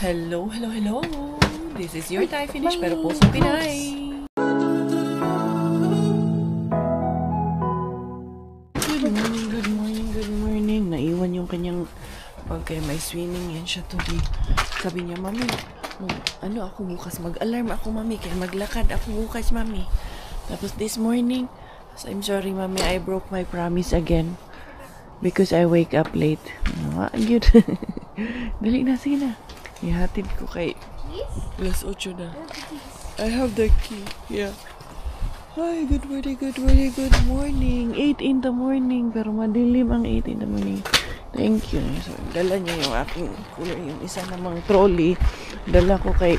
Hello, hello, hello! This is your Thai Finish, pero pusong Pinay! Good morning, good morning. Naiwan yung kanyang pagkaya may swimming yan siya today. Sabi niya, Mami, ako bukas, mag-alarm ako, Mami, kaya maglakad ako bukas, Mami. Tapos this morning, I'm sorry, Mami, I broke my promise again. Because I wake up late. Good. Dali na, sige na. Ihatid ko kay alas 8 na. I have the key. Yeah. Hi, good morning, good morning, good morning. 8 in the morning. Pero madilim ang 8 in the morning. Thank you. So, dala niya yung aking cooler. Yung isa namang trolley. Dala ko kay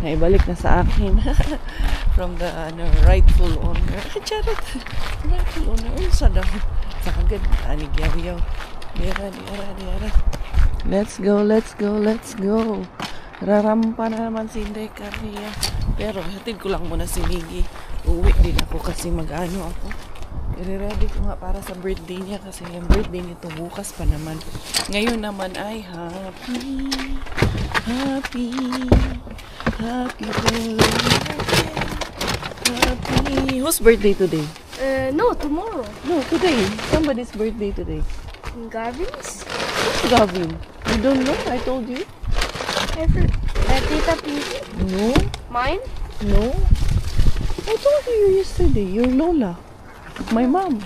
naibalik na sa akin. From the rightful owner. Charot. Rightful owner. Sa daw. Sa kagad. Anig yaw-yaw. Dira. Let's go, let's go, let's go. Rarampa na naman si Inday Carria. Pero hatid ko lang muna si Miggy. Uwi din ako kasi mag-ano ako. I-ready ko nga para sa birthday niya kasi yung birthday nito bukas pa naman. Ngayon naman ay happy birthday. Happy. Whose birthday today? No, tomorrow. No, today. Somebody's birthday today. Gavin's? Who's Gavin? You don't know? I told you. Tita Pinky? No. Mine? No. I told you yesterday. Your Lola. My mom.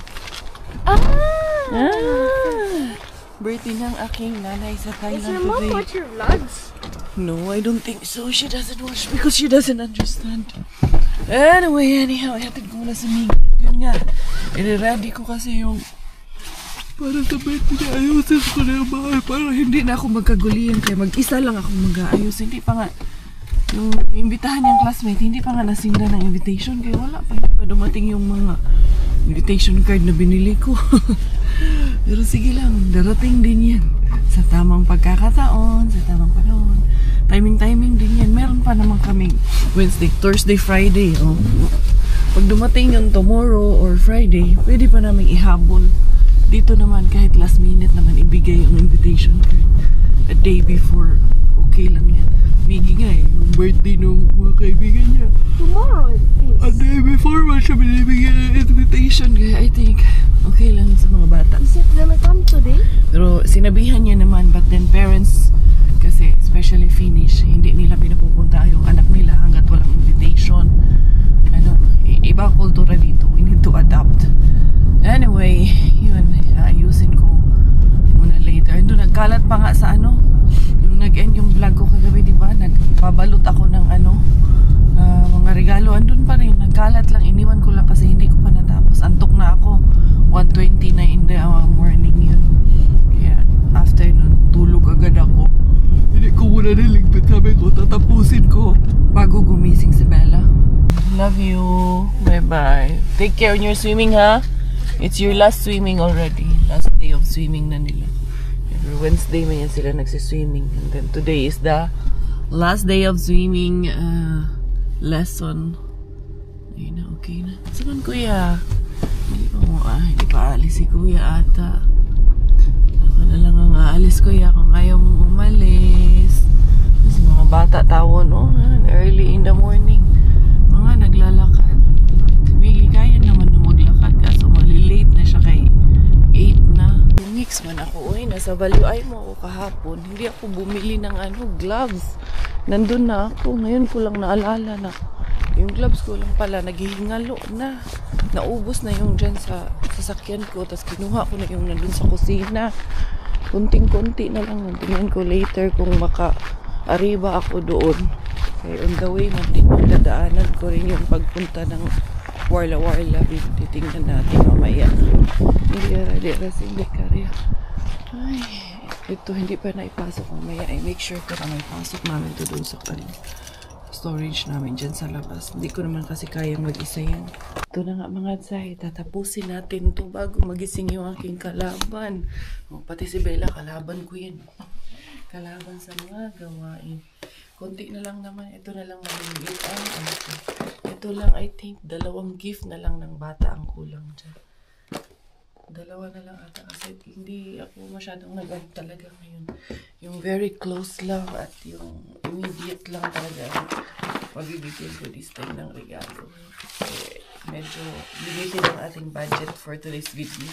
Birthday ng aking nanay sa Thailand Does your today. mom watch your vlogs? No, I don't think so. She doesn't watch because she doesn't understand. Anyway, anyhow, hatid ko muna sa Miggy. Yun nga. I-ready ko kasi yung para sa birthday, ayusin ko na yung bahay para hindi na ako magkagulihan kaya mag-isa lang ako mag-aayos. Hindi pa nga yung imbitahan niyang classmate, hindi pa nga nasinda ng invitation kaya wala pa, hindi pa dumating yung mga invitation card na binili ko. Pero sige lang, darating din yan sa tamang pagkakataon, sa tamang panahon. Timing din yan. Meron pa naman kaming Wednesday, Thursday, Friday. Oh. Pag dumating yung tomorrow or Friday, pwede pa namin ihabol. Dito naman kahit last minute naman ibigay yung invitation card a day before. Okay lang yan. Miggy nga yung birthday ng mga kaibigan niya. Tomorrow it is. A day before man siya binibigyan ng invitation. Kaya I think okay lang sa mga bata. Is it gonna come today? Pero sinabihan niya naman, but then parents kasi especially Finnish, hindi nila pinapupunta yung anak nila hanggat walang invitation. Iba kultura dito. We need to adapt. Anyway, yun, ayusin ko muna later. Ando, nagkalat pa nga sa yung nag-end yung vlog ko kagabi, diba? Nagpabalot ako ng mga regalo. Andun pa rin, nagkalat lang. Iniwan ko lang kasi hindi ko pa natapos. Antok na ako. 1:20 na in the morning yun. Kaya after nun, tulog agad ako. Hindi ko muna niligpit. Sabi ko, tatapusin ko bago gumising si Bella. Love you. Bye-bye. Take care on your swimming, ha? It's your last swimming already. Last day of swimming na nila. Every Wednesday may yan sila nagsiswimming. And then today is the last day of swimming lesson. Ayun na, okay na. Saan kuya? Hindi pa alis si kuya ata. Ako na lang ang aalis kuya kung ayaw mong umalis. Kasi mga bata tawon, early in the morning. Mga naglalakad. Miggy, kaya naman nung maglakad kaso malilate na siya kay 8 na. Mix man ako, nasa Value Ay mo ako kahapon. Hindi ako bumili ng gloves. Nandun na ako. Ngayon ko lang naalala na yung gloves ko lang pala naghihingalo na. Naubos na yung dyan sa sasakyan ko. Tapos kinuha ko na yung nandun sa kusina. Kunting-kunti na lang. Tingnan ko later kung maka-arriba ako doon. Okay, on the way man din yung dadaanan ko rin yung pagpunta ng Warla. Titingnan natin mamaya. Hindi Inday Carria. Ay, ito hindi pa naipasok mamaya. I make sure ko na may pasok namin to doon sa storage namin dyan sa labas. Hindi ko naman kasi kayang mag-isa yan. Ito na nga mga tsay, tatapusin natin to bago magising yung aking kalaban. Pati si Bella, kalaban ko yan. Kalaban sa mga gawain. Konti na lang naman. Ito na lang maliliit. Ito lang, I think, 2 gift na lang ng bata ang kulang dyan. Dalawa na lang ata kasi hindi ako masyadong nag-ano talaga ngayon. Yung very close lang at yung immediate lang talaga magbibigyan ko this time ng regalo. Kasi medyo limited ang ating budget for today's video.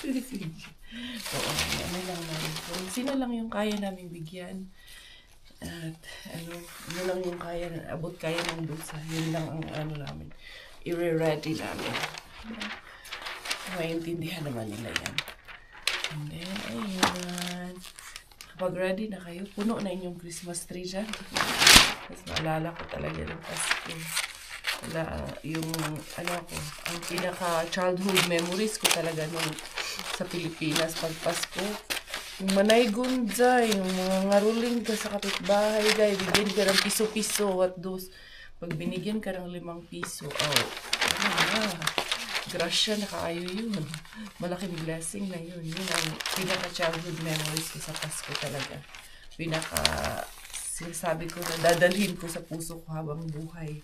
Oo, ano lang namin. Kung sino lang yung kaya namin bigyan. At ano lang yung kaya, abot kaya ng bulsa. Yun lang ang ano namin. I-ready namin. Maintindihan naman nila yan. And then, ayan. Kapag ready na kayo, puno na inyong Christmas tree dyan. Tapos maalala ko talaga ng Pasko. Wala, yung, ano ko, ang pinaka-childhood memories ko talaga nung sa Pilipinas pag Pasko. Yung manay gundzay, yung mga ngaruling ka sa kapitbahay, guys, bigyan ka ng piso-piso at dos. Pag binigyan ka ng 5 piso, grasya na kaayo yun. Malaking blessing na yun. Yun ang pinaka-childhood memories ko sa Pasko talaga. Sinasabi ko na dadalhin ko sa puso ko habang buhay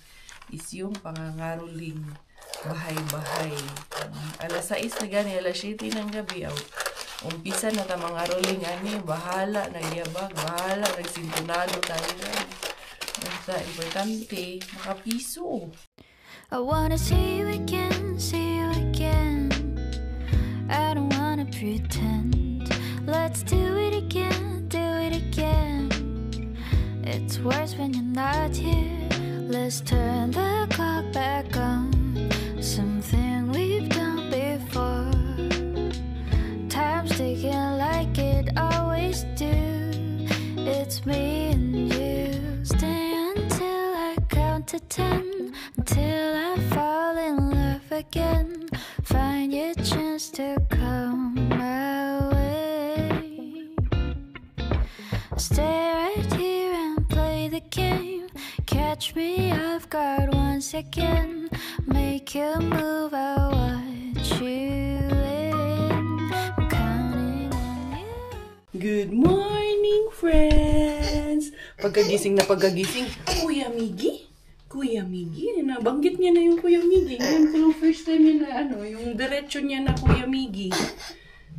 is yung pangangaroling bahay-bahay. Alas 6 na gani, alas 7 ng gabi. Umpisa na ta mangaroling ani, bahala, nagyabag, bahala, nagsintunado tayo na. Basta importante, makapiso. I wanna see you again, see you again. I don't wanna pretend. Let's do it again, do it again. It's worse when you're not here. Let's turn the clock back on. Something we've done before. Time's ticking like it always do. It's me and you. Stay until I count to 10. Until I fall in love again. Find your chance to come my way. Stay right here and play the game. Catch me off guard once again. Make you move, I'll watch you in. I'm counting on you. Good morning, friends! Pagkagising na pagkagising, Kuya Miggy? Kuya Miggy, nabanggit niya na yung Kuya Miggy. Ngayon ko lang first time niya na ano, yung diretso niya na Kuya Miggy.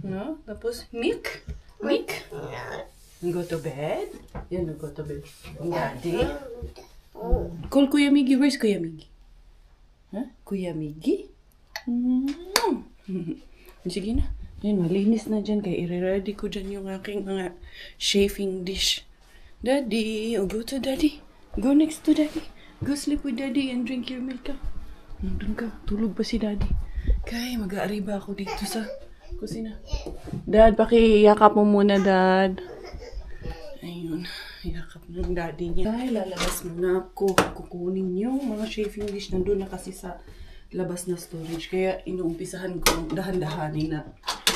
No? Tapos, Mick? Mick? Go to bed? Yan, go to bed. Daddy? Call Kuya Miggy. Where's Kuya Miggy? Huh? Kuya Miggy? Sige na. Yan, malinis na dyan. Kaya i-ready ko dyan yung aking mga chafing dish. Daddy, go to Daddy. Go next to Daddy. Go sleep with Daddy and drink your milk ka. Nandun ka. Tulog ba si Daddy? Kaya mag-aariba ako dito sa kusina. Dad, pakiyakap mo muna, Dad. Ayun. Yakap ng Daddy niya. Ay, lalabas muna ako. Kukunin yung mga chafing dish. Nandun na kasi sa labas na storage. Kaya inuumpisahan ko dahan-dahanin na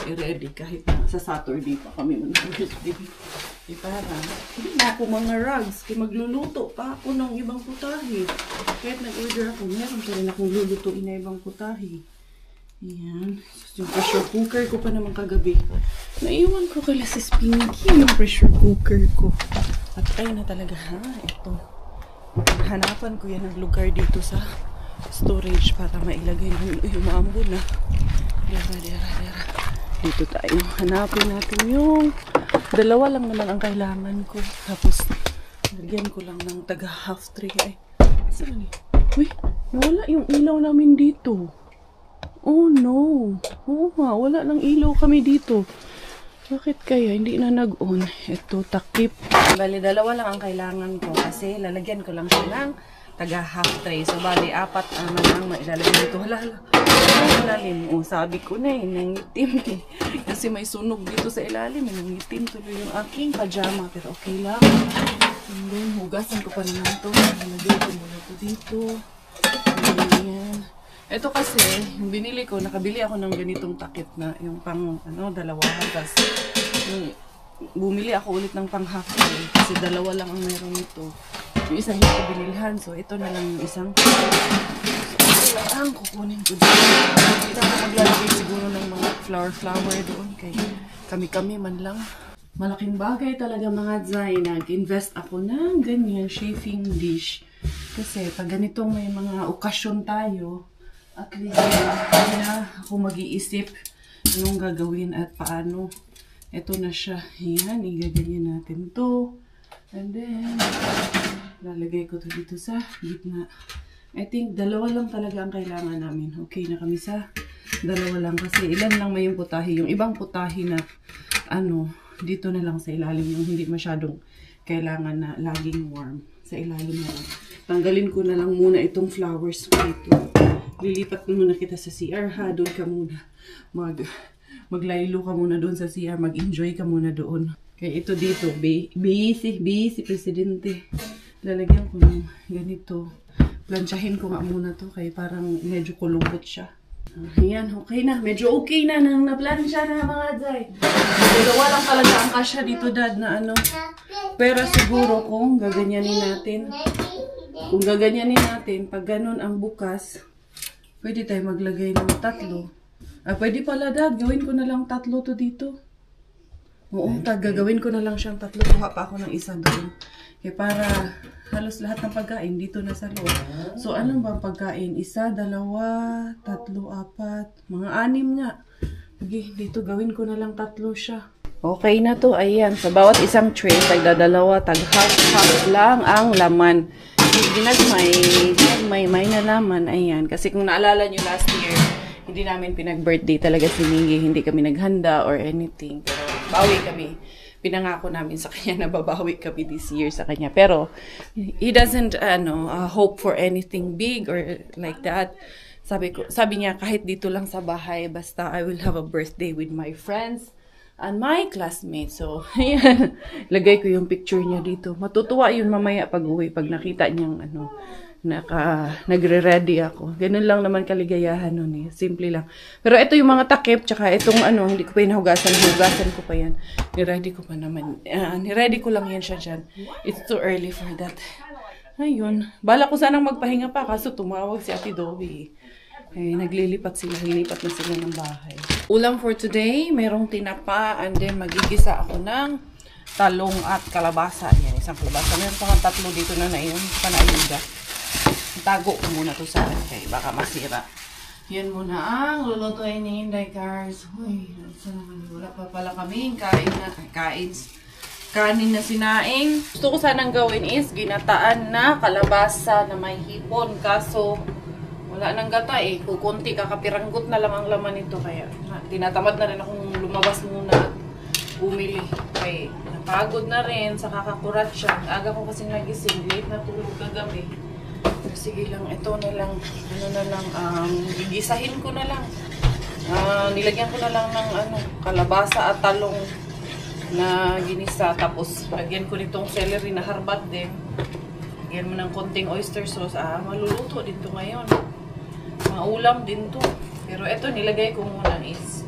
i-ready kahit na sa Saturday pa kami mag-birthday. Para hindi na ako mga rugs. Kaya magluluto pa ako ng ibang putahe. Kahit nag-order ako, meron pa rin akong lulutuin na ibang putahe. Ayan. Yung pressure cooker ko pa naman kagabi. Naiwan ko kala sa Pinky yung pressure cooker ko. At ay na talaga ha. Ito. Hanapan ko yan ng lugar dito sa storage para mailagay ng umambo na. Dera. Dito tayo. Hanapin natin yung dalawa lang naman ang kailangan ko. Tapos, lagyan ko lang ng taga half tray. Ay, saan ni? Uy, nawala yung ilaw namin dito. Oh no. Oo nga, wala nang ilaw kami dito. Bakit kaya hindi na nag-on? Ito, takip. Bali, dalawa lang ang kailangan ko kasi lalagyan ko lang siya ng taga half tray. So, bali, 4 naman ang mailalagyan dito. Hala. Ilalim. O, sabi ko na nangitim eh. Kasi may sunog dito sa ilalim. Nangitim tuloy yung aking pajama. Pero okay lang. And then, hugasan ko pa naman ito. Nalagyan ko muna ito dito. Ayan. Ito kasi, yung binili ko, nakabili ako ng ganitong takip na yung pang, dalawa. Tapos, bumili ako ulit ng pang half tray. Kasi dalawa lang ang meron ito. Yung isa hindi ko binilhan. So, ito na lang yung isang ang kukunin ko dito. Hindi ako maglalagay siguro ng mga flower doon. Kaya kami man lang. Malaking bagay talaga mga Zay. Nag-invest ako ng ganyan chafing dish. Kasi pag ganitong may mga okasyon tayo, at least hindi na ako mag-iisip anong gagawin at paano. Ito na siya. Ayan, igaganyan natin to. And then, lalagay ko to dito sa gitna. I think dalawa lang talaga ang kailangan namin. Okay na kami sa dalawa lang kasi ilan lang may yung putahe. Yung ibang putahe na dito na lang sa ilalim yung hindi masyadong kailangan na laging warm. Sa ilalim na lang. Tanggalin ko na lang muna itong flowers ko dito. Lilipat muna kita sa CR ha. Doon ka muna. Maglaylo ka muna doon sa CR. Mag-enjoy ka muna doon. Kaya ito dito. Busy presidente. Lalagyan ko ng ganito. Plansyahin ko nga muna to. Kaya parang medyo kulubot siya. Ayan, okay na. Medyo okay na nang naplansya na mga day. Dalawa lang talaga ang kasya dito dad na Pero siguro kung gaganyanin natin. Pag ganun ang bukas, pwede tayo maglagay ng 3. Pwede pala dad, gawin ko na lang 3 to dito. Oo, gagawin ko na lang siyang 3. Kuha pa ako ng isa doon. Kaya para halos lahat ng pagkain dito na sa loob. So, anong bang pagkain? 1, 2, 3, 4, mga 6 nga. Okay, dito gawin ko na lang 3 siya. Okay na to. Ayan, sa bawat isang tray, tagdadalawa, tag-half lang ang laman. Ginagmay na laman. Ayan, kasi kung naalala nyo last year, hindi namin pinag-birthday talaga si Miggy. Hindi kami naghanda or anything. Pero bawi kami. Pinangako namin sa kanya na babawi kami this year sa kanya. Pero, he doesn't, hope for anything big or like that. Sabi niya, kahit dito lang sa bahay, basta I will have a birthday with my friends and my classmates. So, ayan. Lagay ko yung picture niya dito. Matutuwa yun mamaya pag uwi, pag nakita niyang, nagre-ready ako. Ganun lang naman kaligayahan nun eh. Simple lang. Pero ito yung mga takip, tsaka itong hindi ko pa hinahugasan. Hugasan ko pa yan. Niready ko pa naman. Niready ko lang yan siya dyan. It's too early for that. Ayun. Bala ko sanang magpahinga pa, kaso tumawag si Ate Dobby. Naglilipat na sila ng bahay. Ulam for today, merong tinapa, and then magigisa ako ng talong at kalabasa. Yan, isang kalabasa. Meron pa nga 3 dito na yun. Panayuda. Tago ko muna to sa akin kaya baka masira. Yan muna ang lulutuin ni Inday Cars. Uy, wala pa pala kami. Kanin na sinaing. Gusto ko sanang gawin is ginataan na kalabasa na may hipon. Kaso, wala nang gata eh. Kukunti, kakapiranggot na lang ang laman nito. Kaya, tinatamad na rin akong lumabas muna at bumili. Kaya, napagod na rin sa kakakurat siya. Aga ko kasing nagising. Late na tulog kagabi. Sige lang, ito na lang, gigisahin ko na lang. Nilagyan ko na lang ng kalabasa at talong na ginisa. Tapos, lagyan ko nitong celery na harbat din. Lagyan mo ng konting oyster sauce. Maluluto din to ngayon. Maulam din to. Pero ito, nilagay ko muna is,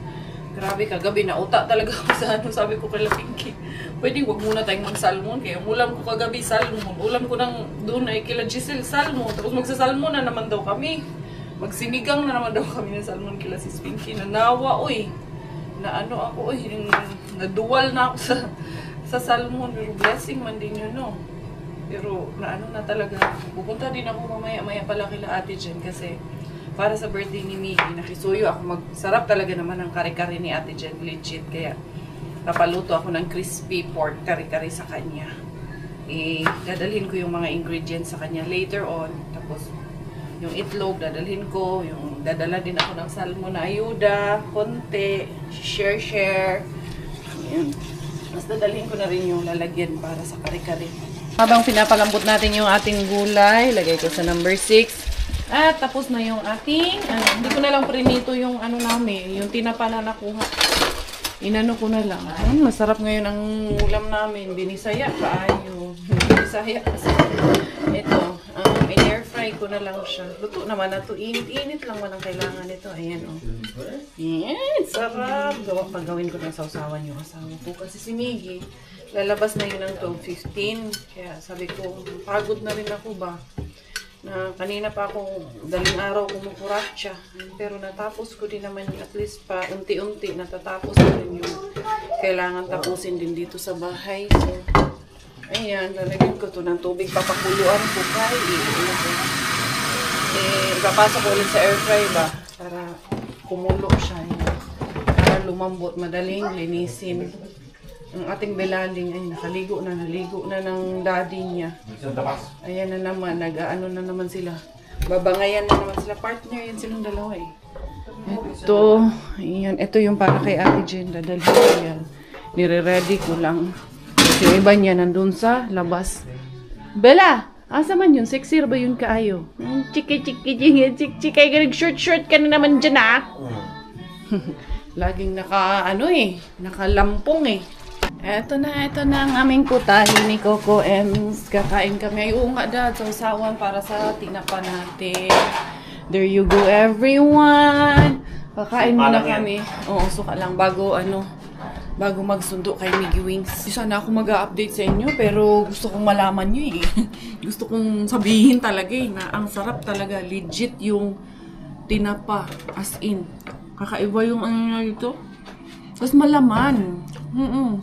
grabe, kagabi nauta talaga ako sa sabi ko kay Pinky. Pwede wag muna tayong mag-salmon. Kaya ulam ko kagabi salmon. Ulam ko doon ay kila Giselle salmon. Tapos magsasalmon na naman daw kami. Magsinigang na naman daw kami ng salmon kila sis Pinky. Nanawa, oy. Ako, oy. Naduwal na ako sa salmon. Pero blessing man din yun, no? Pero na talaga. Pupunta din ako mamaya pala kila Ate Jen kasi para sa birthday ni Miggy, nakisuyo ako. Sarap talaga naman ang kare-kare ni Ate Jen. Legit. Kaya napaluto ako ng crispy pork kare-kare sa kanya. Dadalhin ko yung mga ingredients sa kanya later on. Tapos, yung itlog, dadalhin ko. Yung dadala din ako ng salmon na ayuda, konti, share. Ayan. Mas dadalhin ko na rin yung lalagyan para sa kare-kare. Habang pinapalambot natin yung ating gulay, lagay ko sa number 6. At tapos na yung ating, hindi ko na lang prinito yung namin, yung tinapa na nakuha. Inano ko na lang. Masarap ngayon ang ulam namin. Binisaya kaayo. Binisaya kasi. Ito, in-air fry ko na lang siya. Luto naman na ito. Init lang man ang kailangan nito. Ayan, Yan, sarap. Pagawin ko ng sausawan yung asawa ko. Kasi si Miggy, lalabas na yun ng 12:15. Kaya sabi ko, pagod na rin ako ba? Kanina pa ako, daling araw kumukurat siya. Pero natapos ko din naman, at least pa, unti-unti, natatapos na rin yung kailangan tapusin din dito sa bahay. So, ayan, lalagyan ko to ng tubig. Papakuluan ko papasok ko ulit sa air fry ba? Para kumulo siya. Para lumambot, madaling linisin. Ang ating belaling ay naligo na ng daddy niya. Ayan na naman, nag-ano na naman sila. Babangayan na naman sila, partner yan silang dalawa eh. Ito, ayan, ito yung para kay Ate Jen, dadalhin ko yan. Nire-ready ko lang. Yung iba niya nandun sa labas. Bella! Asa man yun? Sexy ba yun kaayo? Chiki, nag-short ka na naman dyan ah. Laging nakalampong eh. Eto na ang aming putahe ni Coco Ems. Kakain kami. Oo nga dad, sausawan para sa tinapa natin. There you go everyone. Kakain muna kami. Oo, suka lang bago magsundo kay Miggy Wings. Sana ako mag-update sa inyo pero gusto kong malaman nyo eh. Gusto kong sabihin talaga eh na ang sarap talaga. Legit yung tinapa. As in. Kakaiba yung ano na dito. Tapos malaman.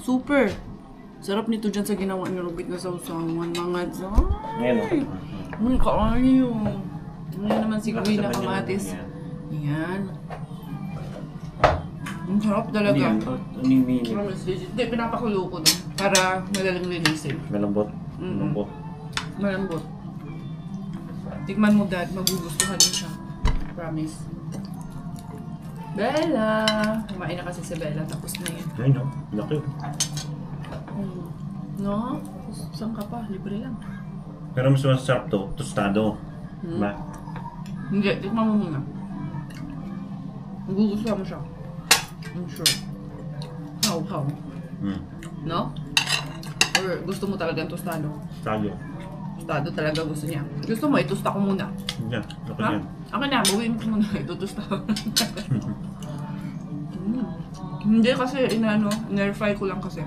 Super. Sarap nito dyan sa ginawa ni Robit na sausawan. Mga dyan. Ngayon kaayo. Ngayon naman si Gui na kamatis. Yan. Ang sarap talaga. Hindi, pinapakulo ko na. Para madaling linisin. Malambot. Malambot. Tikman mo dad, magugustuhan mo siya. Promise. Bella! Kumain na kasi si Bella, tapos na yan. Ay no, laki. No? Saan ka pa? Libre lang. Pero mas masarap to, tostado. Diba? Hindi, tikman mo muna. Magugustuhan mo siya. I'm sure. How? No? Or gusto mo talagang tostado? Tostado. Tostado talaga gusto niya. Gusto mo, itusta ko muna. Yeah, laki Ha? yan. Akin na, buwiin ko muna. Itutusta ko. Hindi kasi, in-air-fry ko lang kasi.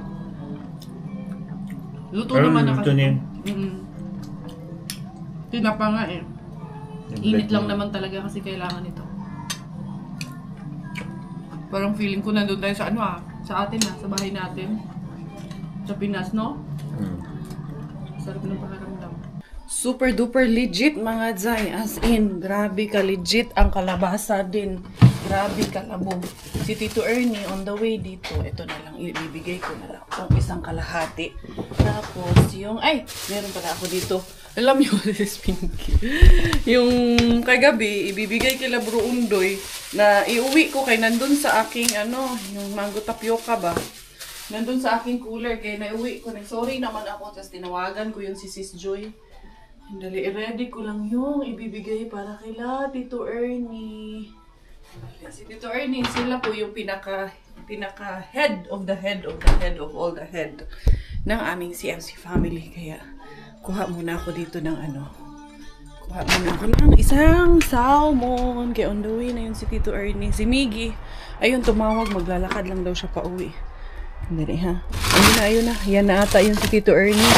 Luto Pero naman na luto kasi. na yun. Tinapa nga eh. Init lang naman talaga kasi kailangan ito. Parang feeling ko nandun tayo sa sa atin sa bahay natin. Sa Pinas, no? Sarap ng pakiramdam. Super duper legit mga Zay. As in, grabe ka legit ang kalabasa din. Grabe ka labong. Si Tito Ernie on the way dito. Ito na lang, ibibigay ko na lang. Itong isang kalahati. Tapos yung, meron pala ako dito. Alam niyo, this is Pinky. Yung kagabi, ibibigay kila Bro Undoy na iuwi ko kay nandun sa aking, yung mango tapioca ba? Nandun sa aking cooler kaya naiuwi ko. Sorry naman ako, tapos tinawagan ko yung si Sis Joy. Dali, i-ready ko lang yung ibibigay para kila Tito Ernie. Si Tito Ernie, sila po yung pinaka head of the head of the head of all the head ng aming CMC family. Kaya, kuha muna ako dito ng kuha muna ako ng isang salmon. Kaya on the way na yun si Tito Ernie. Si Miggy, ayun tumawag, maglalakad lang daw siya pa uwi. Dali ha. Ayun na. Yan na ata yun si Tito Ernie.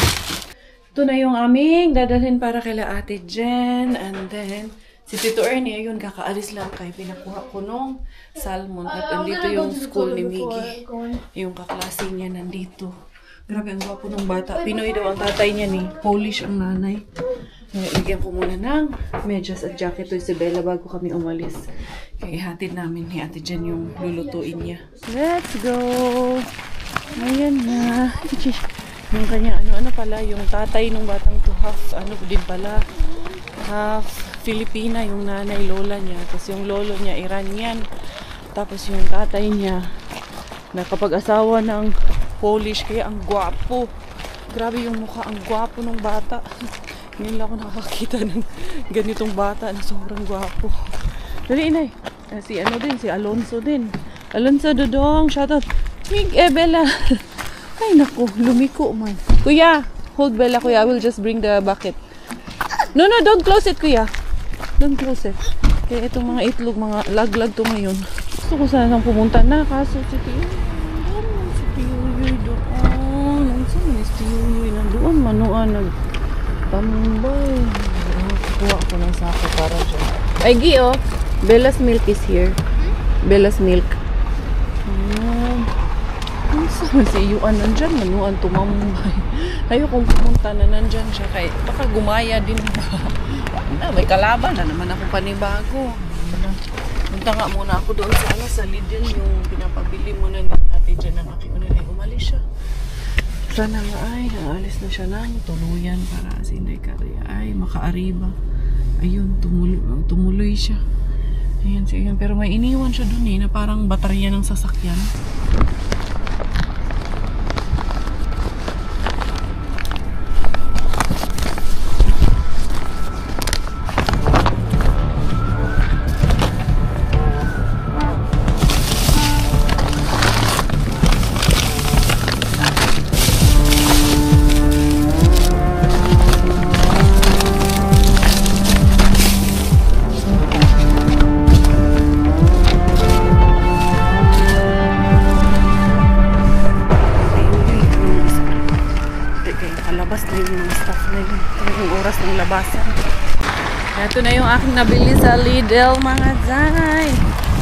Ito na yung aming dadalhin para kila Ate Jen. And then, si Tito Ernie, ayun, kakaalis lang kay pinakuha ko nung salmon. At andito yung school ni Miggy. Yung kaklase niya nandito. Grabe, ang gwapo ng bata. Pinoy daw ang tatay niya ni. Polish ang nanay. Bigyan ko muna ng medyas at jacket to si Bella bago kami umalis. Kaya hatid namin ni Ate Jen yung lulutuin niya. Let's go! Ayan na. Yung kanya, ano pala, yung tatay ng batang to half, din pala, half Filipina, yung nanay, lola niya. Tapos yung lolo niya, Iranian. Tapos yung tatay niya, nakapag-asawa ng Polish, kaya ang gwapo. Grabe yung mukha, ang gwapo ng bata. Ngayon lang ako nakakita ng ganitong bata na sobrang gwapo. Dali, inay. Si Alonso din. Alonso Dodong, shoutout. Bella. Ay, naku, lumiko man. Kuya, hold Bella, kuya. I will just bring the bucket. No, don't close it, kuya. Don't close it. Kaya itong mga itlog, mga laglag to ngayon. Gusto ko sanang pumunta na, kaso si Tiyoy doon. Si Tiyoy nandoon, manuan, nagtambay. Kuha ko ng sako para siya. Ay, Gio, Bella's milk is here. Bella's milk. Sama si Yuan nandyan, manuan tumambay. Ayokong pumunta na nandyan siya kay baka gumaya din ba. May kalaban na naman ako panibago. Punta nga muna ako doon sa sa Lidl, yung pinapabili muna ni Ate Jan ng aking unay. Umalis siya. Sana nga ay, aalis na siya ng tuluyan para si Inday Caria ay makaariba. Ayun, tumuloy siya. Ayan, so yun. Pero may iniwan siya doon na parang baterya ng sasakyan. Ito na yung aking nabili sa Lidl mga zay.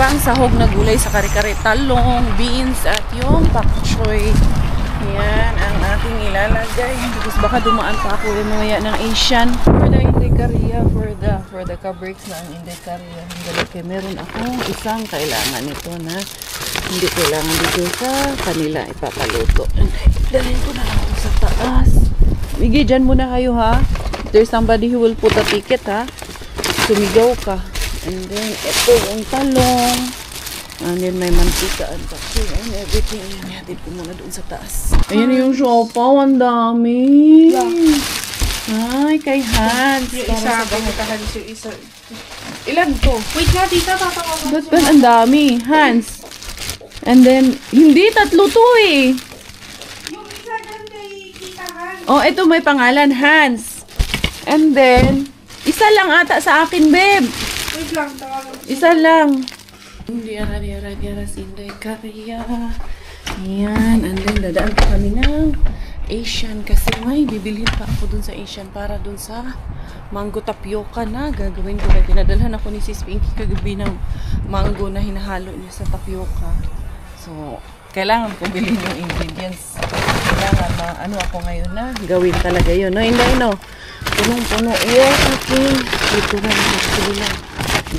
Pang sahog na gulay sa kare-kare, talong, beans at yung pak choy. Yan ang aking ilalagay. Tapos baka dumaan pa ako rin mamaya ng Asian. For the Inday Caria, for the ka-breaks na ang Inday Caria. Kaya meron akong isang kailangan nito na hindi kailangan dito sa kanila ipapaluto. Dalhin ko na lang sa taas. Migi, dyan muna kayo ha. There's somebody who will put a ticket ha. Sumigaw ka. And then, ito yung talong. And then, may mantika and taksil and everything. Hatid ko muna doon sa taas. Ayan yung siopaw. Ang dami. Ay, kay Hans. Yung isa, pinatahan yung isa. Ilan to? Wait nga, tita, tatawagan. Ba't ba ang dami? Hans. And then, hindi, tatlo to eh. Yung isa dyan kay Tita Han. Oh, ito may pangalan, Hans. And then, isa lang ata sa akin, babe. Wait lang, tawagan. Isa lang. Hindi, ara, si Inday Caria. Ayan, and then dadaan pa kami ng Asian kasi may bibilhin pa ako dun sa Asian para dun sa mango tapioca na gagawin ko. Kaya pinadalhan ako ni Sis Pinky kagabi ng mango na hinahalo niya sa tapioca. So, kailangan ko bilhin yung ingredients. Kailangan ano ako ngayon na gawin talaga yun. No, Inday, no? Punong-puno. Yes, okay. Ito na, ito lang.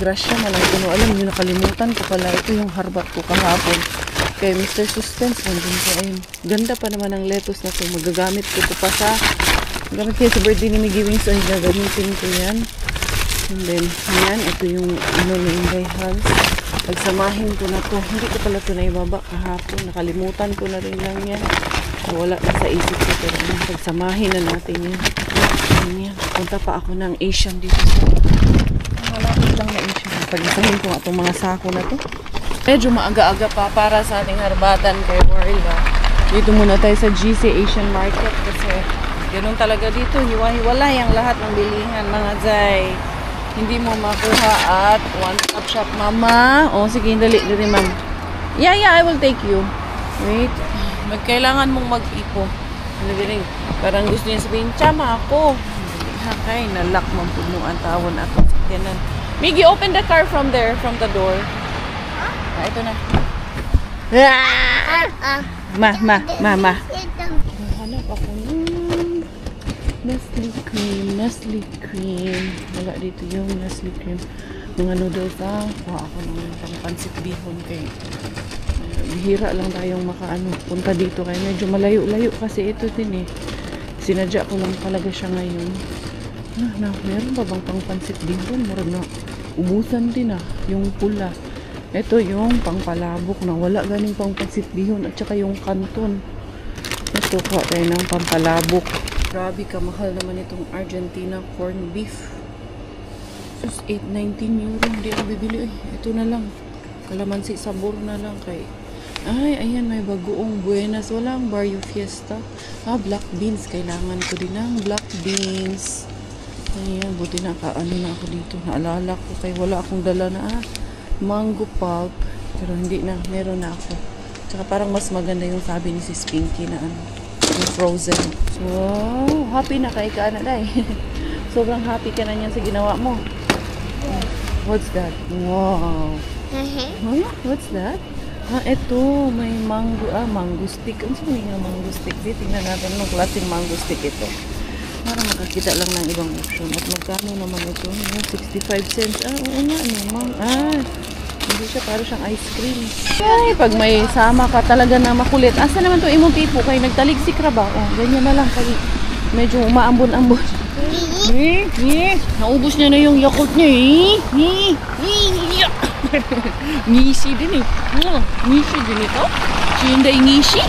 Grasya na lang puno. Alam niyo, nakalimutan ko pala. Ito yung harbat ko kahapon. Kay Mr. Suspense. Nandun ko ayun. Ganda pa naman ang lettuce na ito. Magagamit ko ito pa sa gamit kayo sa birthday ni Miggy Wings. Ay, gagamitin ko yan. And then, yan. Ito yung ano na Inday Hans. Pagsamahin ko na to. Hindi ko pala ito na ibaba kahapon. Nakalimutan ko na rin lang yan. Wala na sa isip ko. Pero pagsamahin na natin yan. Yan. Punta pa ako ng Asian dito sa malapit lang na Asian. Pag-isahin ko nga itong mga sako na to. Medyo maaga-aga pa para sa ating harbatan kay Warla. Dito muna tayo sa GC Asian Market kasi ganun talaga dito. Hiwa-hiwalay ang lahat ng bilihan mga zay. Hindi mo makuha at one-stop shop, mama. O, sige, dali, ma'am. Yeah, I will take you. Wait. Magkailangan mong mag-ipo. Parang gusto niya sabihin, tsama ako. Kay nalak man po mo ang tawon ato. Ganun. Miggy, open the car from there, from the door. Ah, ito na. Ma. Hanap ako ng Nestle cream. Wala dito yung Nestle cream. Mga noodles kuha ako ng pangpansit bihon kay bihira lang tayong punta dito kaya medyo malayo-layo kasi ito din eh. Sinadya ko lang talaga siya ngayon. Meron pa bang pangpansit bihon? Meron na ubusan din yung pula. Ito yung pangpalabok na wala ganing pangpansit bihon at saka yung kanton. Ito kuha tayo ng pampalabok. Grabe kamahal naman itong Argentina corned beef. Sus, 8.19 euro. Hindi ako bibili. Ito na lang. Kalamansi sabor na lang kay. Ay, ayan, may bagoong buenas. Walang Barrio Fiesta. Black beans. Kailangan ko din ng black beans. Ayan, buti na na ako dito. Naalala ko kay wala akong dala na mango pulp. Pero hindi na. Meron na ako. Tsaka parang mas maganda yung sabi ni Sis Pinky na yung frozen. Wow, happy na kay ka na day. Sobrang happy ka na niyan sa ginawa mo. What's that? Wow. Huh? What's that? Ito, may mango, mango stick. Ano sabi nga mango stick? Tingnan natin anong klaseng mango stick ito. Para makakita lang ng ibang option. At magkano naman ito? 65 cents. Oo nga naman. Hindi siya para siyang ice cream. Ay, pag may sama ka talaga na makulit. Asa naman to imong tipo kay nagtaligsik ra ba? Oh, ganyan na lang kay medyo umaambon-ambon. Naubos niya na yung Yakult niya Ngisi din eh. Ngisi din ito. Si Inday ngisi.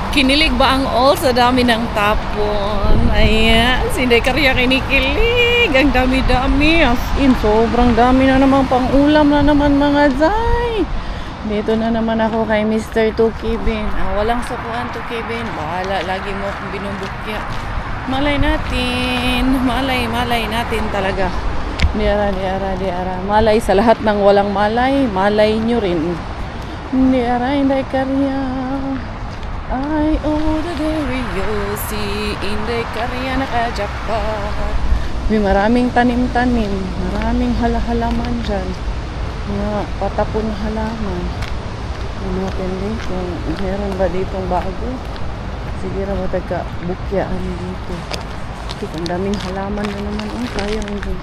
Kinilig ba ang all sa dami ng tapon? Ayan, si Inday Karya kinikilig. Ang dami-dami. As in, sobrang dami na naman pang ulam na naman mga zay. Dito na naman ako kay Mr. Tukibin. Walang sukuan Tukibin. Bahala, lagi mo akong binubukya. Malay natin. Malay natin talaga. Diara. Malay sa lahat ng walang malay. Malay nyo rin. Diara, Inday Karya. Ay, the dairy si Inday Karya nakajackpot. May maraming tanim-tanim, maraming halaman dyan. Mga patapon na halaman. Ano natin din kung meron ba ditong bago. Sige na matagka-bukyaan dito. Ito, ang daming halaman na naman. Ang sayang yung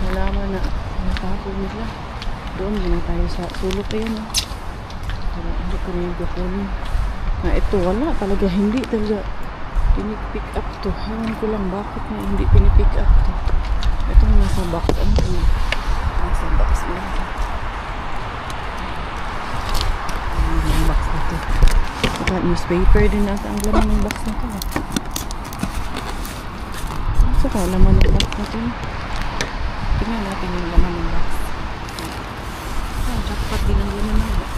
halaman na natapon nila. Doon muna tayo sa sulok yun. Para hindi ko rin gapunin. Na ito wala talaga, hindi talaga pinipick up to. Ewan ko lang bakit na hindi pinipick up to. Itong nasa box, ano ito? Nasa box yun. Yung box na ito. Ito, newspaper din nata ang laman ng box na ito. Saka laman ng box na ito. Tingnan natin yung laman ng box. Jackpot din ang laman ng box.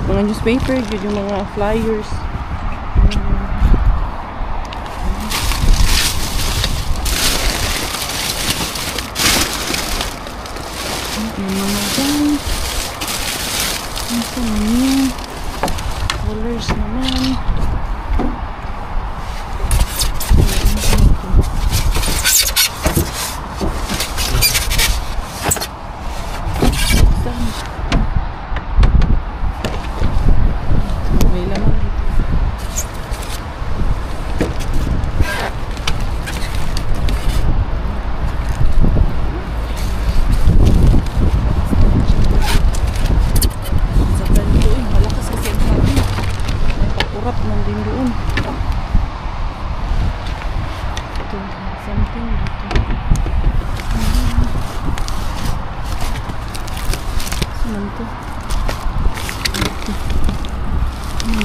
Mga newspaper, yun yung mga flyers. Yung mga dyan. Ito naman. Colors naman.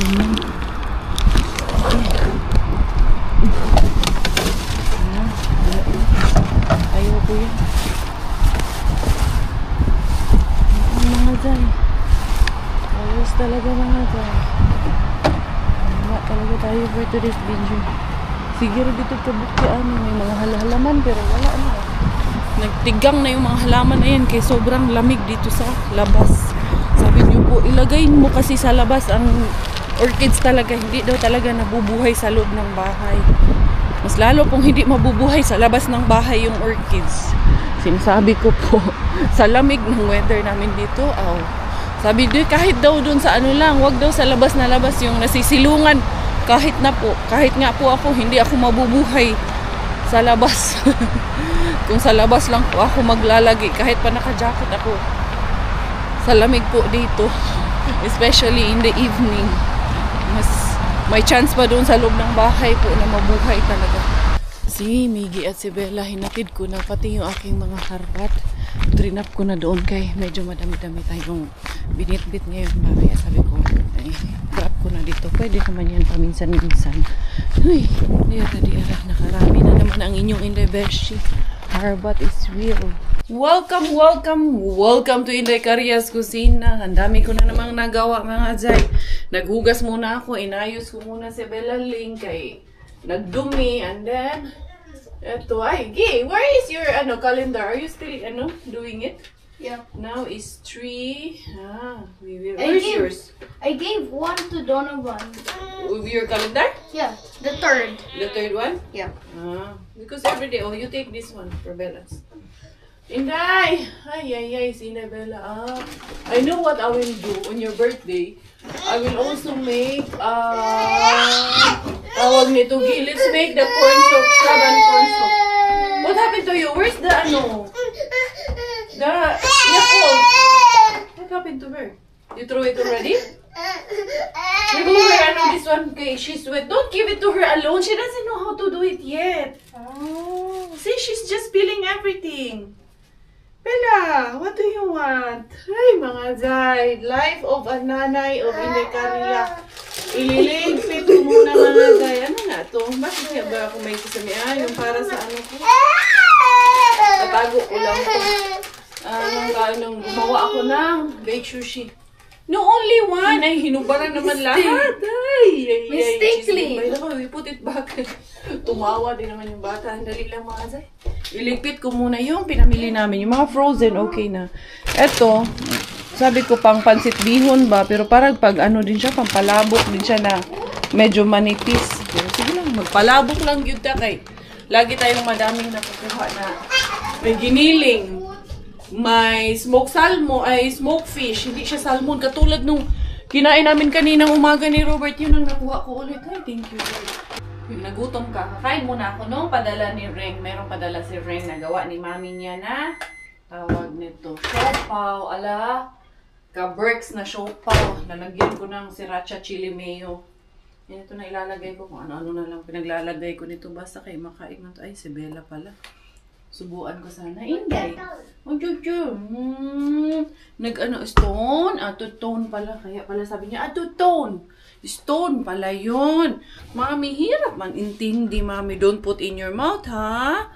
Ayaw ko yan. Mga dyan. Ayos talaga mga dyan. Wala talaga tayo for today's video. Sige rin dito kabuktian. May mga halaman pero wala na. Nagtigang na yung mga halaman na yan kaya sobrang lamig dito sa labas. Sabi niyo po, ilagay mo kasi sa labas ang orchids talaga. Hindi daw talaga nabubuhay sa loob ng bahay. Mas lalo kung hindi mabubuhay sa labas ng bahay yung orchids. Sinasabi ko po, sa lamig ng weather namin dito, sabi doon, kahit daw doon sa ano lang, wag daw sa labas na labas yung nasisilungan. Kahit na po, kahit nga po ako, hindi ako mabubuhay sa labas. Kung sa labas lang po ako maglalagi, kahit pa naka-jacket ako. Sa lamig po dito, especially in the evening. Mas may chance pa doon sa loob ng bahay po na mabuhay talaga. Si Miggy at si Bella, hinatid ko na pati yung aking mga harbat. Trinap ko na doon kay medyo madami-dami tayong binitbit ngayon. Mamaya sabi ko, grab ko na dito. Pwede naman yan paminsan-minsan. Uy, diara, nakarami na naman ang inyong Inday Beshi. Harbat is real. Welcome to Inday Carias Kusina. Ang dami ko na namang nagawa mga Zay. Naghugas muna ako, inayos ko muna si Bella Ling kay nagdumi, and then eto ay, Gay, where is your calendar? Are you still doing it? Yeah. Now is 3. Where's yours? I gave one to Donovan. With your calendar? Yeah, the third. The third one? Yeah. Because every day, you take this one for Bella's. Inday! Ay, si Inday Bella. I know what I will do on your birthday. I will also make, tawag nito, let's make the corn soup, crab and corn soup. What happened to you? Where's the, the Yakult? What happened to her? You throw it already? Give her, this one, okay, she's wet. Don't give it to her alone. She doesn't know how to do it yet. See, she's just peeling everything. Bella, what do you want? Ay, mga Zay. Life of a nanay of Inday Caria. Ililigpit ko muna mga Zay. Ano nga to? Bakit ba ako may kasamihan? Yung para sa ano ko? Tatago ko lang to. Nung gumawa ako ng baked sushi. No, only one. Ay, hinubaran naman lahat. Ay, Mistakenly. We put it back. Tumawa din naman yung bata. Ang dali lang mga Zay. Iligpit ko muna yung pinamili namin. Yung mga frozen, okay na. Eto, sabi ko pang pansit bihon ba? Pero parang pag din siya, pang palabok din siya na medyo manipis. Pero sige lang, magpalabok lang yun ta kay. Lagi tayong madaming nakukuha na may giniling. May smoked salmon, smoked fish. Hindi siya salmon. Katulad nung kinain namin kaninang umaga ni Robert. Yun ang nakuha ko ulit. Ay, thank you. Yung nagutom ka, kakain muna ako nung padala ni Reng. Merong padala si Reng na gawa ni mami niya na tawag nito, siopaw, ala ka-Berks na siopaw. Lalagyan ko ng sriracha chili mayo. Yan ito na ilalagay ko kung ano-ano na lang pinaglalagay ko nito. Basta kayo makain na ito. Ay, si Bella pala. Subuan ko sana. Inday. Oh, Jojo. Stone. Two-tone pala. Kaya pala sabi niya, two-tone. Stone pala yun. Mami, hirap man intindi, Mami. Don't put in your mouth, ha?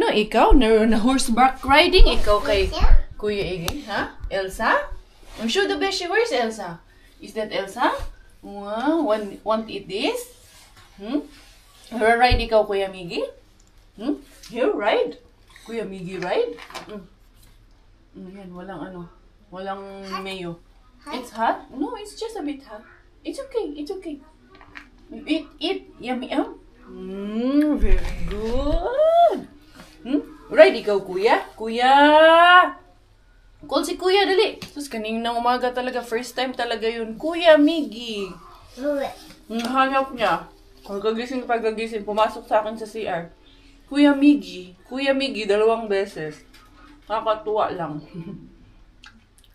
Ikaw? Na horseback riding? Ikaw kay Kuya Iggy, ha? Elsa? I'm sure the best. Where's Elsa? Is that Elsa? Wow, want to eat this? Ride ikaw, Kuya Miggy? Here, ride. Kuya Miggy, ride? Yan, walang mayo. It's hot? No, it's just a bit hot. It's okay, it's okay. Eat. Yummy, very good. Right, ikaw, Kuya? Kuya! Call si Kuya, dali. Sus, kaninang umaga talaga. First time talaga yun. Kuya Miggy. Hanap niya. Pagkagising, pumasok sa akin sa CR. Kuya Miggy, 2 beses. Nakakatuwa lang.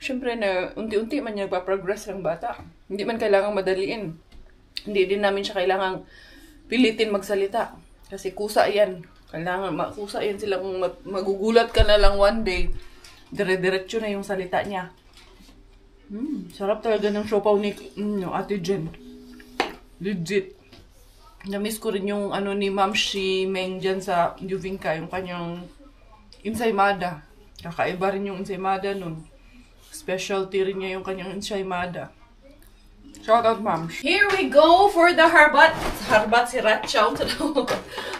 Siyempre na unti-unti man niya progress ng bata. Hindi man kailangang madaliin. Hindi din namin siya kailangang pilitin magsalita. Kasi kusa yan. Kusa yan silang magugulat ka na lang one day. Dire-diretso na yung salita niya. Sarap talaga ng siopaw ni Ate Jen. Legit. Na-miss ko rin yung ano ni Ma'am Shi Meng dyan sa Yuvinka, yung kanyang ensaymada. Kakaiba rin yung ensaymada nun. Specialty rin niya yung kanyang ensaymada. Shout out, Ma'am. Here we go for the harbat. Harbat sriracha.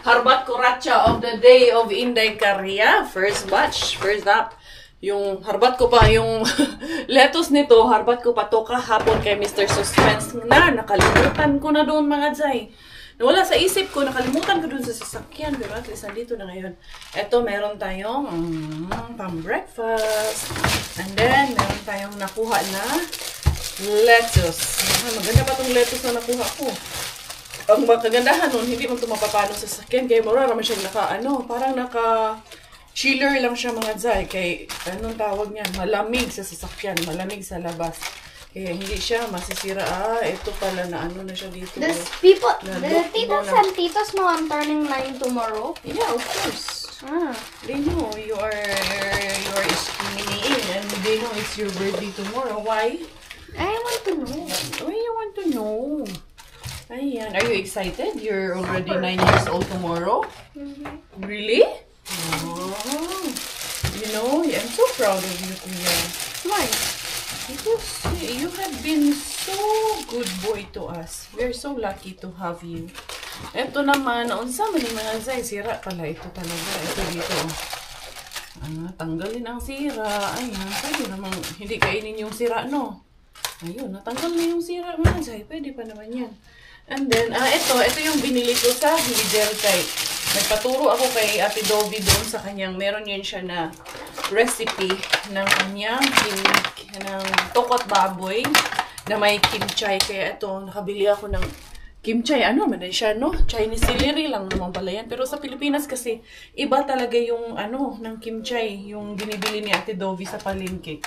Harbat kuracha of the day of Inday Korea. First batch. First up. Yung harbat ko pa, yung lettuce nito, harbat ko pa to kahapon kay Mr. Suspense na nakalimutan ko na doon mga Zay. Nawala sa isip ko, nakalimutan ko doon sa sasakyan, pero at least nandito na ngayon. Ito, meron tayong pang-breakfast. And then, meron tayong nakuha na lettuce. Maganda pa itong lettuce na nakuha ko. Ang kagandahan nun, hindi mo ito mapapano sa sasakyan, kaya mura naman siya parang chiller lang siya mga Zay. Kay, anong tawag niyan? Malamig sa sasakyan. Malamig sa labas. Kaya hindi siya masisira. Ito pala na ano na siya dito. The titas and titas know I'm turning 9 tomorrow. Yeah, of course. They know you are skinny and they know it's your birthday tomorrow. Why? I want to know. Why you want to know? Ayan. Are you excited? You're already 9 years old tomorrow? Really? Oh, you know, I'm so proud of you, Kuya. Why? Because you have been so good boy to us. We're so lucky to have you. Ito naman, naunsa man yung mga Zay, sira pala ito talaga. Ito dito. Tanggalin ang sira. Ayan, pwede namang hindi kainin yung sira, no? Ayun, natanggal na yung sira mga Zay. Pwede pa naman yan. And then, ito yung binili ko sa Lidertite. Nagpaturo ako kay Ate Dovie doon sa kanyang, meron yun siya na recipe ng kanyang ng tokot baboy na may kimchi. Kaya ito, nakabili ako ng kimchi. Ano man siya, no? Chinese celery lang naman pala yan. Pero sa Pilipinas kasi, iba talaga yung ng kimchi, yung binibili ni Ate Dovie sa palengke.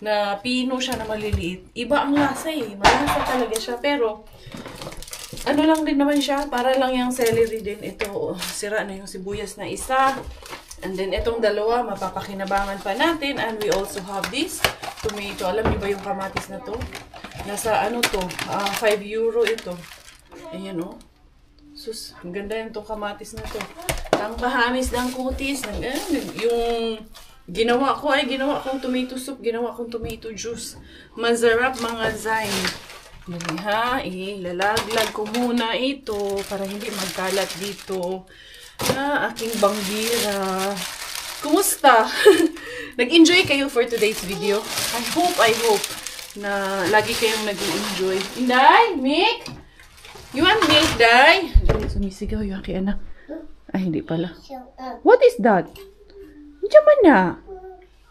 Na pino siya na maliliit. Iba ang lasa eh. Malasa talaga siya. Pero, ano lang din naman siya, para lang yung celery din. Ito, sira na yung sibuyas na isa. And then, itong dalawa, mapapakinabangan pa natin. And we also have this tomato. Alam niyo ba yung kamatis na to? Nasa ano to? 5 euro ito. Ayan o. Sus, ang ganda yung to kamatis na to. Ang kahamis ng kutis. Yung ginawa kong tomato soup. Ginawa kong tomato juice. Masarap mga Zay. Ilalaglag ko muna ito para hindi magkalat dito na aking banggira. Kumusta? Nag-enjoy kayo for today's video? I hope na lagi kayong nag-enjoy. Inday? Mick? You want Mick, Day? Sumisigaw yung aking anak. Ay, hindi pala. What is that? Diyan man na.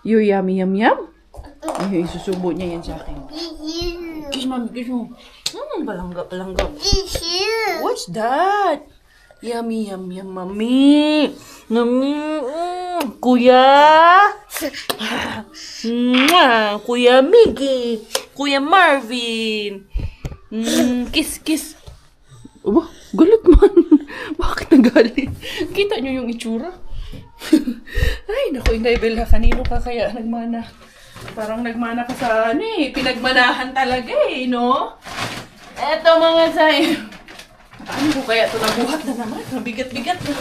You yummy yum yum? Ay, isusubo niya yan sa akin. Kiss mo. Palangga. What's that? Yummy, mami. Kuya. Kuya Miggy. Kuya Marvin. Kiss. Oh, galit man. Bakit nagalit? Kita niyo yung itsura? Ay, naku, Inday Bella. Kanino ka kaya nagmana? Parang nagmana ka sa pinagmanahan talaga no? Eto mga Zay. Ano ko kaya ito nabuhat na naman? Mabigat-bigat na.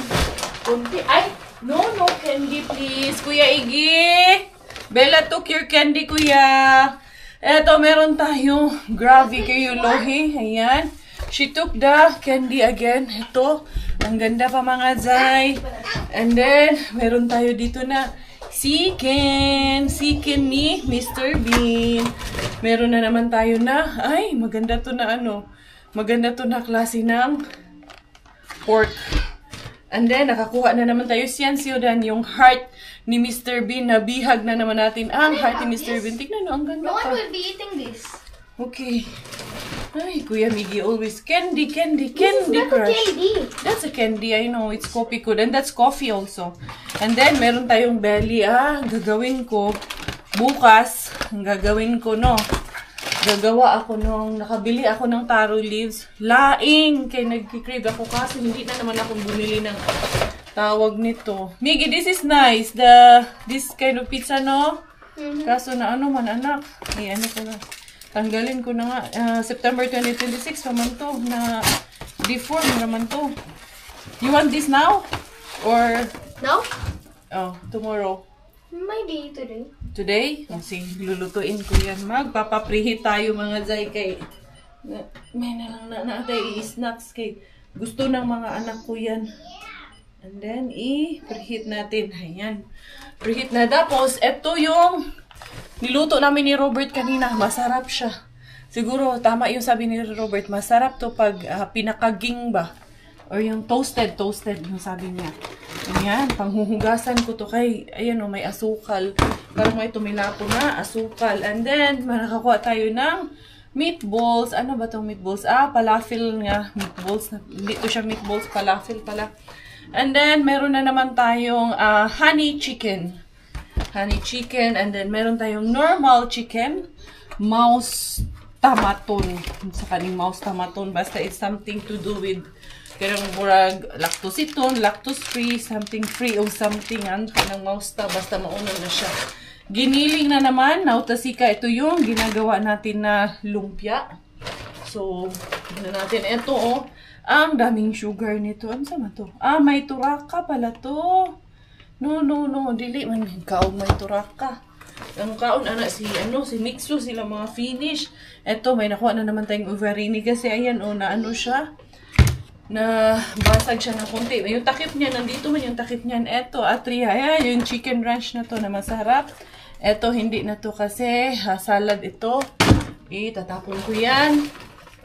Kunti. Ay, no, candy please. Kuya Iggy. Bella took your candy, kuya. Eto, meron tayo. Gravy kayo, Lohi. Ayan. She took the candy again. Ito. Ang ganda pa mga Zay. And then, meron tayo dito na Siken ni Mr. Bean. Meron na naman tayo na, maganda to na maganda to na klase ng pork. And then, nakakuha na naman tayo siyan-siyodan, yung heart ni Mr. Bean. Nabihag na naman natin ang heart ni Mr. Bean. Tignan no, ang ganda No pa. one will be eating this. Okay. Ay, Kuya Miggy always candy This is not a crush. candy. That's a candy, I know. It's coffee good. And that's coffee also. And then, meron tayong belly. Gagawin ko. Bukas, gagawin ko, no. Gagawa ako nakabili ako ng taro leaves. Laing! Kaya nagkikrave ako kasi hindi na naman ako bumili ng tawag nito. Miggy, this is nice. This kind of pizza, no? Kaso na ano man, anak. Ano ko na. Tanggalin ko na nga. September 2026 naman to. Na deform naman to. You want this now? Or... No? Oh, tomorrow. Maybe today. Today? Kasi lulutuin ko yan. Magpapapreheat tayo mga Zay kay... May na lang na natin i-snacks kay... Gusto ng mga anak ko yan. And then, i-preheat natin. Ayan. Preheat na. Tapos, ito yung niluto namin ni Robert kanina. Masarap siya. Siguro, tama yung sabi ni Robert. Masarap to pag pinakaging ba? Or yung toasted yung sabi niya. Ayan, panghuhugasan ko to kay, ayan o, may asukal. Parang may tumilapo na, asukal. And then, nakakuha tayo ng meatballs. Ano ba itong meatballs? Falafel nga. Meatballs. Hindi to siya meatballs. Falafel pala. And then, meron na naman tayong honey chicken. Honey chicken. And then, meron tayong normal chicken. Mouse tamaton. Sa kaning mouse tamaton. Basta it's something to do with karang murag lactose-iton, lactose-free, something free o something. Ano ng mouse ta. Basta mauna na siya. Giniling na naman, nautasika, ito yung ginagawa natin na lumpia. So, gina natin ito, oh. Ang daming sugar nito. Ano sama to? May turaka pala to. No. Dili man kaon may turaka. Ang kaon, si Mixo, sila mga finish. Ito, may nakuha na naman tayong overini kasi, ayan, na ano siya. Na basag siya ng konti. Yung takip niya, nandito man yung takip niyan. Ito, Atria. Ayan, yung chicken ranch na to na masarap. Ito, hindi na to kasi salad ito. Itatapon ko yan.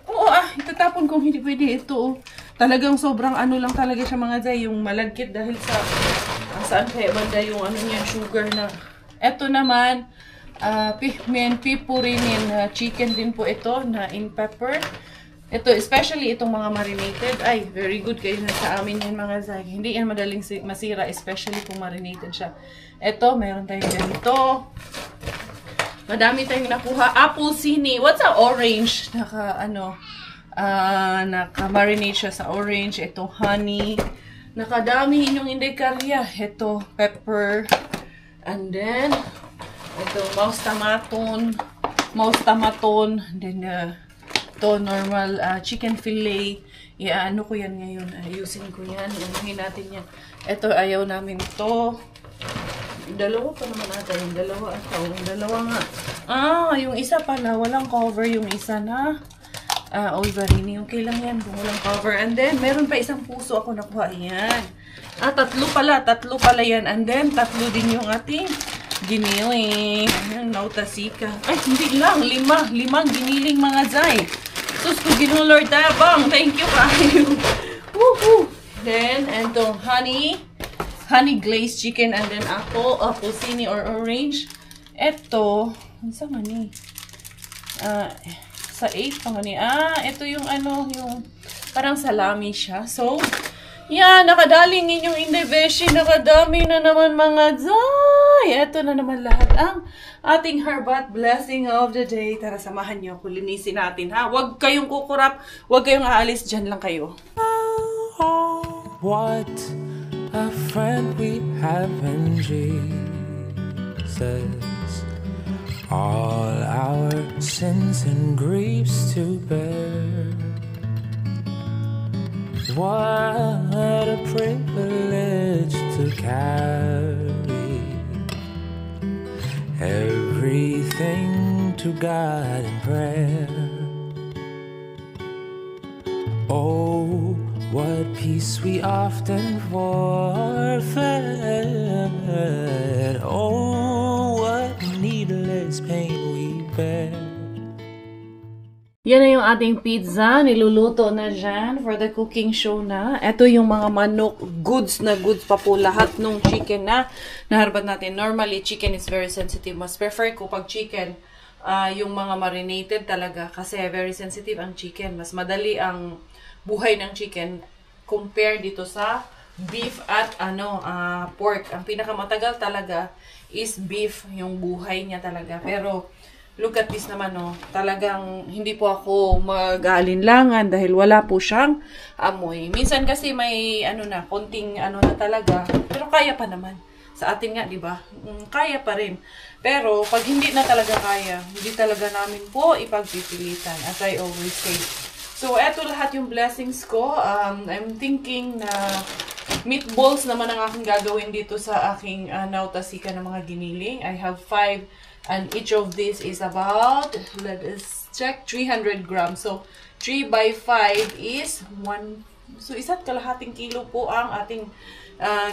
Oo, itatapon ko. Hindi pwede ito. Talagang sobrang ano lang talaga siya mga Zay. Yung malagkit dahil sa saan kaya banda yung ano niyan, sugar na. Ito naman, pipurinin chicken din po ito na in pepper. Ito, especially itong mga marinated. Ay, very good kayo na sa amin yan mga Zay. Hindi yan madaling masira, especially kung marinated siya. Ito, mayroon tayong ganito. Madami tayong nakuha. Apple sini. What's a orange? Naka-marinate siya sa orange. Ito, honey. Nakadami inyong indekarya. Ito, pepper. And then, ito, mouse tamaton. And then, ito, normal chicken fillet. Ano ko yan ngayon. Ayusin ko yan. Inuhin natin yan. Ito, ayaw namin ito. Dalawa pa naman natin. Yung dalawa nga. Yung isa pala. Walang cover yung isa na. Overini. Okay lang yan. Kung walang cover. And then, meron pa isang puso ako nakuha. Ayan. Tatlo pala yan. And then, tatlo din yung ating giniling. Ayan, nautasika. Ay, hindi lang. Limang giniling mga Zay. Sus ko ginong Lord Tabang. Thank you kayo. Woohoo! Then, itong honey glazed chicken, and then apple sini or orange. Ito, saan nga ni? Sa 8 pa nga ni. Ito yung yung parang salami siya. So, yan, nakadaling inyong indebeshi. Nakadami na naman mga Zay. Ito na naman lahat ang ating Harbat blessing of the day. Tara, samahan niyo ako. Linisin natin, ha? Huwag kayong kukurap. Huwag kayong aalis. Diyan lang kayo. What a friend we have in Jesus. All our sins and griefs to bear. What a privilege to carry everything to God in prayer. Oh, what peace we often forfeit. Oh, what needless pain we bear. Yan na yung ating pizza. Niluluto na dyan for the cooking show na. Ito yung mga manok. Goods na goods pa po. Lahat ng chicken na naharbat natin. Normally, chicken is very sensitive. Mas prefer ko pag chicken, yung mga marinated talaga. Kasi very sensitive ang chicken. Mas madali ang buhay ng chicken compare dito sa beef at pork. Ang pinakamatagal talaga is beef. Yung buhay niya talaga. Pero look at this naman, talagang hindi po ako mag-aalinlangan dahil wala po siyang amoy. Minsan kasi may konting na talaga, pero kaya pa naman. sa atin nga, di ba? Kaya pa rin. Pero, pag hindi na talaga kaya, hindi talaga namin po ipagpipilitan, as I always say. So, eto lahat yung blessings ko. I'm thinking na meatballs naman ang aking gagawin dito sa aking nautasika ng mga giniling. I have 5, and each of these is about, let us check, 300 grams. So, 3 by 5 is 1. So, 1.5 kilo po ang ating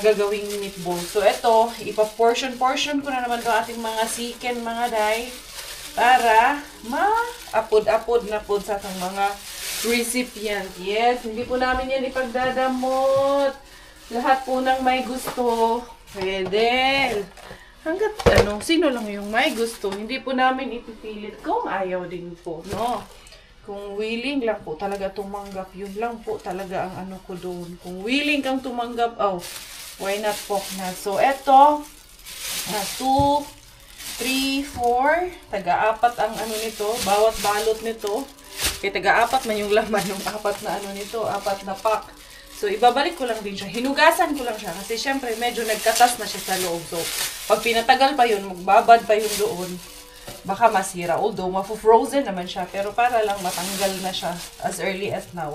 gagawing meatball. So, ito, ipa-portion-portion ko na naman ito ating mga chicken, mga day, para ma-apod-apod na po sa atong mga recipient. Yes, hindi po namin yan ipagdadamot. Lahat po ng may gusto, pwede. Hanggat, sino lang yung may gusto, hindi po namin ipipilit kung ayaw din po, no? Kung willing lang po talaga tumanggap, yun lang po talaga ang ano ko doon. Kung willing kang tumanggap, why not pork na? So, eto, 2, 3, 4, taga-apat ang ano nito, bawat balot nito. Kaya taga-apat man yung laman, yung 4 na ano nito, 4 na pack. So, ibabalik ko lang din siya. Hinugasan ko lang siya kasi syempre medyo nagkatas na siya sa loob. So, pag pinatagal pa yun, magbabad pa yun doon, baka masira. Although, mafo-frozen naman siya. Pero para lang matanggal na siya as early as now.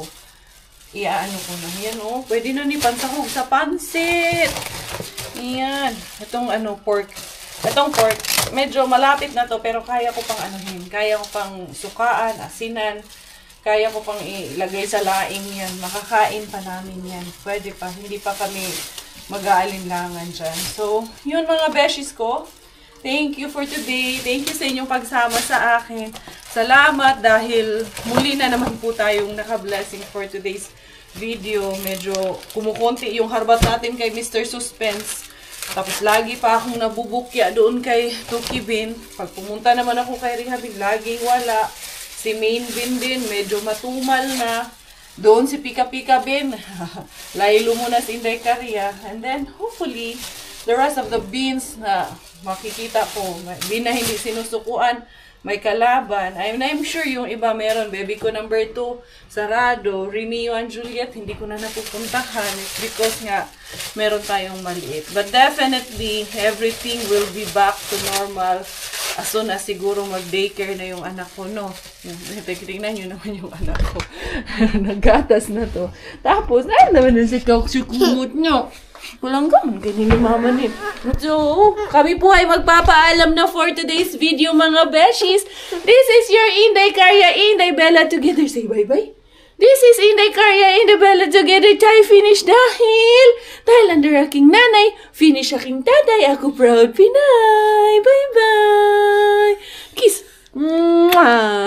Iaano ko na. Yan pwede na ni pansahog sa pansit. Yan. Itong pork. Itong pork, medyo malapit na to pero kaya ko pang anuhin. Kaya ko pang sukaan, asinan. Kaya ko pang ilagay sa laing yan. Makakain pa namin yan. Pwede pa. Hindi pa kami mag-aalinlangan dyan. So, yun mga beshies ko. Thank you for today. Thank you sa inyong pagsama sa akin. Salamat dahil muli na naman po tayong naka-blessing for today's video. Medyo kumukunti yung harbat natin kay Mr. Suspense. Tapos lagi pa akong nabubukya doon kay Tuki Bin. Pag pumunta naman ako kay Rehabin, laging wala. Si Main Bin din, medyo matumal na. Doon si Pika Pika Bin. Laylo muna si Inday Karya. And then, hopefully, the rest of the beans na makikita ko, bin na hindi sinusukuan, may kalaban. I'm sure yung iba meron. Baby ko number 2, sarado. Romeo and Juliet, hindi ko na napupuntahan. It's because nga, meron tayong maliit. But definitely, everything will be back to normal as soon as siguro mag-daycare na yung anak ko, no? Tingnan nyo naman yung anak ko. Naggatas na to. Tapos, naman na si Kauksukumot nyo. Walang gaman ganyan ni mama ni. So, kami po ay magpapaalam na for today's video mga beshies. This is your Inday Karya, Inday Bella together. Say bye-bye. This is Inday Karya, Inday Bella together. Tayo finish dahil under aking nanay, finish aking tatay. Ako proud Pinay. Bye-bye. Kiss. Mwah.